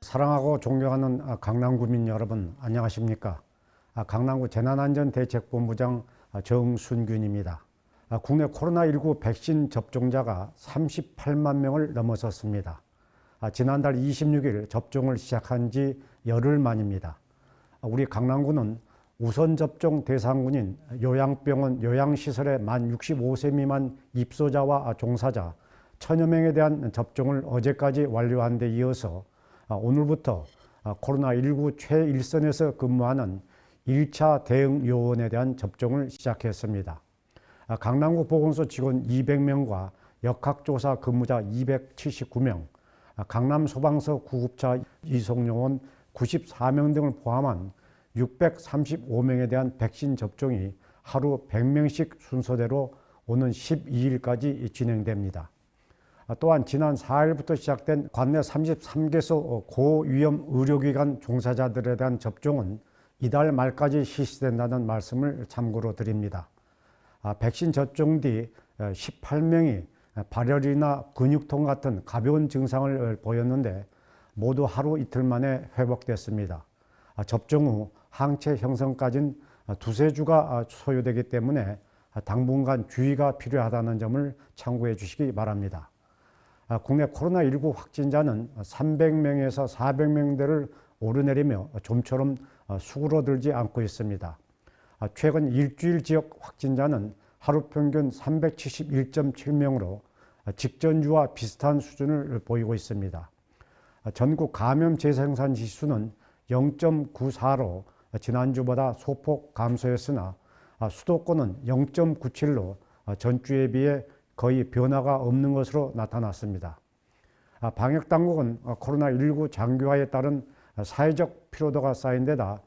사랑하고 존경하는 강남구민 여러분, 안녕하십니까? 강남구 재난안전대책본부장 정순균입니다. 국내 코로나19 백신 접종자가 38만 명을 넘어섰습니다. 지난달 26일 접종을 시작한 지 열흘 만입니다. 우리 강남구는 우선 접종 대상군인 요양병원, 요양시설의 만 65세 미만 입소자와 종사자 1000여 명에 대한 접종을 어제까지 완료한 데 이어서 오늘부터 코로나19 최일선에서 근무하는 1차 대응 요원에 대한 접종을 시작했습니다. 강남구 보건소 직원 200명과 역학조사 근무자 279명, 강남 소방서 구급차 이송요원 94명 등을 포함한 635명에 대한 백신 접종이 하루 100명씩 순서대로 오는 12일까지 진행됩니다. 또한 지난 4일부터 시작된 관내 33개소 고위험 의료기관 종사자들에 대한 접종은 이달 말까지 실시된다는 말씀을 참고로 드립니다. 백신 접종 뒤 18명이 발열이나 근육통 같은 가벼운 증상을 보였는데 모두 하루 이틀 만에 회복됐습니다. 접종 후 항체 형성까지는 두세 주가 소요되기 때문에 당분간 주의가 필요하다는 점을 참고해 주시기 바랍니다. 국내 코로나19 확진자는 300명에서 400명대를 오르내리며 좀처럼 수그러들지 않고 있습니다. 최근 일주일 지역 확진자는 하루 평균 371.7명으로 직전주와 비슷한 수준을 보이고 있습니다. 전국 감염 재생산 지수는 0.94로 지난주보다 소폭 감소했으나 수도권은 0.97로 전주에 비해 거의 변화가 없는 것으로 나타났습니다. 방역당국은 코로나19 장기화에 따른 사회적 피로도가 쌓인 데다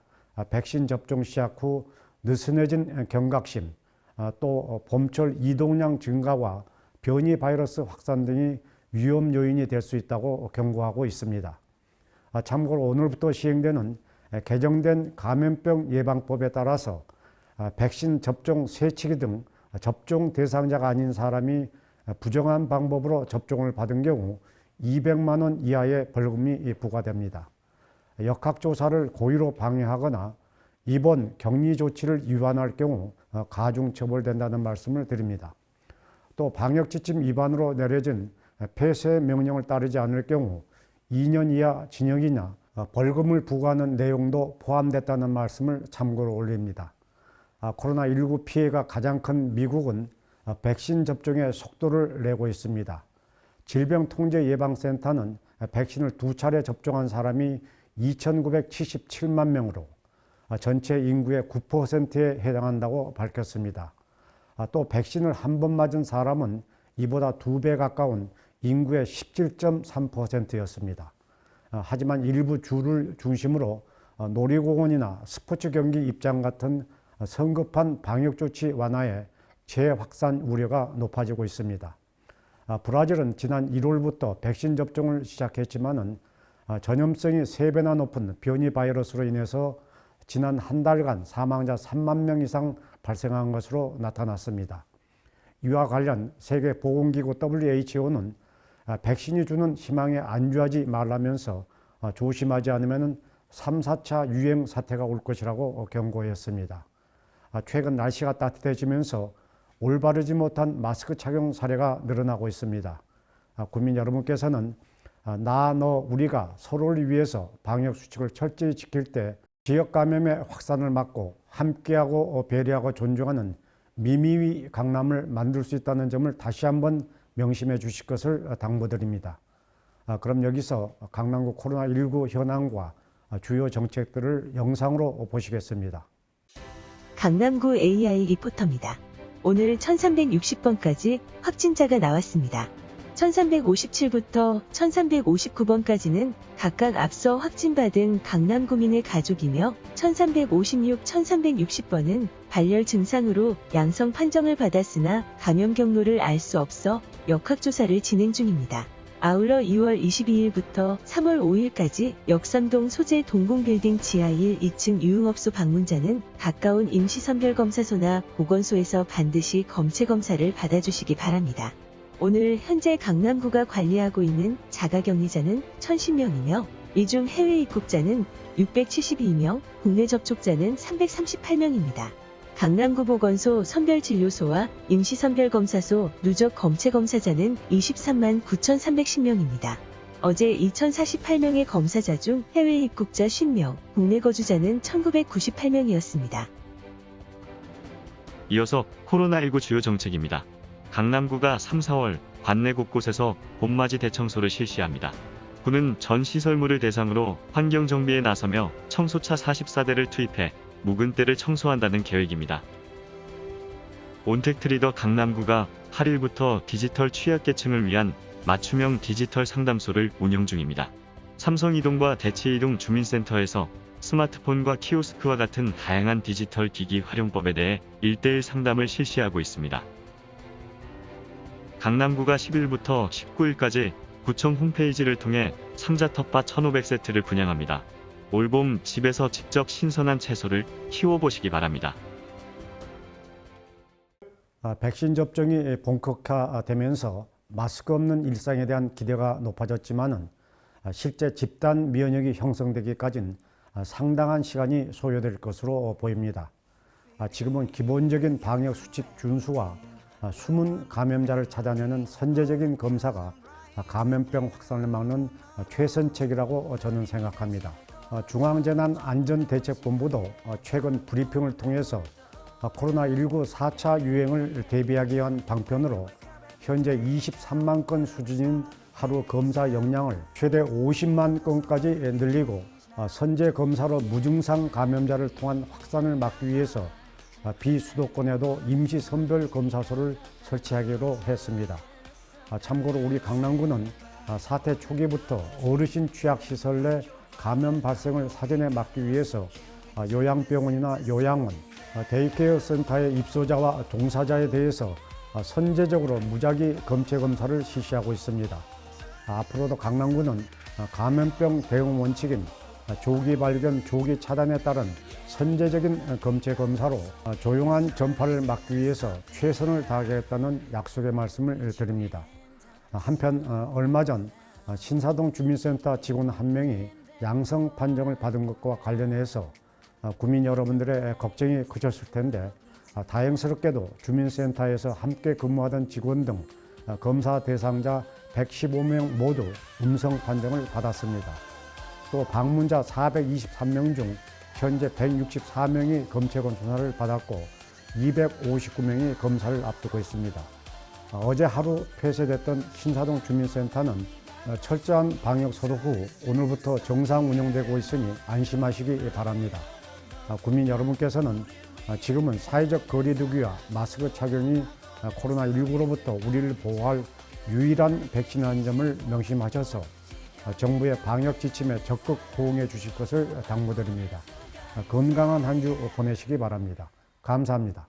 백신 접종 시작 후 느슨해진 경각심, 또 봄철 이동량 증가와 변이 바이러스 확산 등이 위험 요인이 될 수 있다고 경고하고 있습니다. 참고로 오늘부터 시행되는 개정된 감염병 예방법에 따라서 백신 접종 세치기 등 접종 대상자가 아닌 사람이 부정한 방법으로 접종을 받은 경우 200만 원 이하의 벌금이 부과됩니다. 역학조사를 고의로 방해하거나 입원, 격리 조치를 위반할 경우 가중 처벌된다는 말씀을 드립니다. 또 방역지침 위반으로 내려진 폐쇄 명령을 따르지 않을 경우 2년 이하 징역이나 벌금을 부과하는 내용도 포함됐다는 말씀을 참고로 올립니다. 코로나19 피해가 가장 큰 미국은 백신 접종의 속도를 내고 있습니다. 질병통제예방센터는 백신을 2차례 접종한 사람이 2,977만 명으로 전체 인구의 9%에 해당한다고 밝혔습니다. 또 백신을 한 번 맞은 사람은 이보다 2배 가까운 인구의 17.3%였습니다. 하지만 일부 주를 중심으로 놀이공원이나 스포츠 경기 입장 같은 성급한 방역조치 완화에 재확산 우려가 높아지고 있습니다. 브라질은 지난 1월부터 백신 접종을 시작했지만은 전염성이 3배나 높은 변이 바이러스로 인해서 지난 한 달간 사망자 3만 명 이상 발생한 것으로 나타났습니다. 이와 관련 세계보건기구 WHO는 백신이 주는 희망에 안주하지 말라면서 조심하지 않으면 3, 4차 유행 사태가 올 것이라고 경고했습니다. 최근 날씨가 따뜻해지면서 올바르지 못한 마스크 착용 사례가 늘어나고 있습니다. 국민 여러분께서는 나, 너, 우리가 서로를 위해서 방역수칙을 철저히 지킬 때 지역 감염의 확산을 막고 함께하고 배려하고 존중하는 미미위 강남을 만들 수 있다는 점을 다시 한번 명심해 주실 것을 당부드립니다. 그럼 여기서 강남구 코로나19 현황과 주요 정책들을 영상으로 보시겠습니다. 강남구 AI 리포터입니다. 오늘 1360번까지 확진자가 나왔습니다. 1357부터 1359번까지는 각각 앞서 확진받은 강남구민의 가족이며 1356, 1360번은 발열 증상으로 양성 판정을 받았으나 감염 경로를 알 수 없어 역학조사를 진행 중입니다. 아울러 2월 22일부터 3월 5일까지 역삼동 소재 동공빌딩 지하 1, 2층 유흥업소 방문자는 가까운 임시선별검사소나 보건소에서 반드시 검체검사를 받아주시기 바랍니다. 오늘 현재 강남구가 관리하고 있는 자가격리자는 1010명이며 이 중 해외 입국자는 672명, 국내 접촉자는 338명입니다. 강남구 보건소 선별진료소와 임시선별검사소 누적 검체검사자는 23만 9,310명입니다. 어제 2,048명의 검사자 중 해외 입국자 50명, 국내 거주자는 1,998명이었습니다. 이어서 코로나19 주요 정책입니다. 강남구가 3, 4월 관내 곳곳에서 봄맞이 대청소를 실시합니다. 구는 전 시설물을 대상으로 환경정비에 나서며 청소차 44대를 투입해 묵은 때를 청소한다는 계획입니다. 온택트리더 강남구가 8일부터 디지털 취약계층을 위한 맞춤형 디지털 상담소를 운영 중입니다. 삼성이동과 대치이동 주민센터에서 스마트폰과 키오스크와 같은 다양한 디지털 기기 활용법에 대해 1:1 상담을 실시하고 있습니다. 강남구가 10일부터 19일까지 구청 홈페이지를 통해 상자 텃밭 1,500세트를 분양합니다. 올봄 집에서 직접 신선한 채소를 키워보시기 바랍니다. 백신 접종이 본격화되면서 마스크 없는 일상에 대한 기대가 높아졌지만은 실제 집단 면역이 형성되기까지는 상당한 시간이 소요될 것으로 보입니다. 지금은 기본적인 방역 수칙 준수와 숨은 감염자를 찾아내는 선제적인 검사가 감염병 확산을 막는 최선책이라고 저는 생각합니다. 중앙재난안전대책본부도 최근 브리핑을 통해서 코로나19 4차 유행을 대비하기 위한 방편으로 현재 23만 건 수준인 하루 검사 역량을 최대 50만 건까지 늘리고 선제 검사로 무증상 감염자를 통한 확산을 막기 위해서 비수도권에도 임시 선별 검사소를 설치하기로 했습니다. 참고로 우리 강남구는 사태 초기부터 어르신 취약시설 내 감염 발생을 사전에 막기 위해서 요양병원이나 요양원, 데이케어 센터의 입소자와 종사자에 대해서 선제적으로 무작위 검체 검사를 실시하고 있습니다. 앞으로도 강남구는 감염병 대응 원칙인 조기 발견, 조기 차단에 따른 선제적인 검체 검사로 조용한 전파를 막기 위해서 최선을 다하겠다는 약속의 말씀을 드립니다. 한편 얼마 전 신사동 주민센터 직원 한 명이 양성 판정을 받은 것과 관련해서 구민 여러분들의 걱정이 크셨을 텐데 다행스럽게도 주민센터에서 함께 근무하던 직원 등 검사 대상자 115명 모두 음성 판정을 받았습니다. 또 방문자 423명 중 현재 164명이 검체 검사를 받았고 259명이 검사를 앞두고 있습니다. 어제 하루 폐쇄됐던 신사동 주민센터는 철저한 방역 소독 후 오늘부터 정상 운영되고 있으니 안심하시기 바랍니다. 국민 여러분께서는 지금은 사회적 거리 두기와 마스크 착용이 코로나19로부터 우리를 보호할 유일한 백신이라는 점을 명심하셔서 정부의 방역 지침에 적극 호응해 주실 것을 당부드립니다. 건강한 한 주 보내시기 바랍니다. 감사합니다.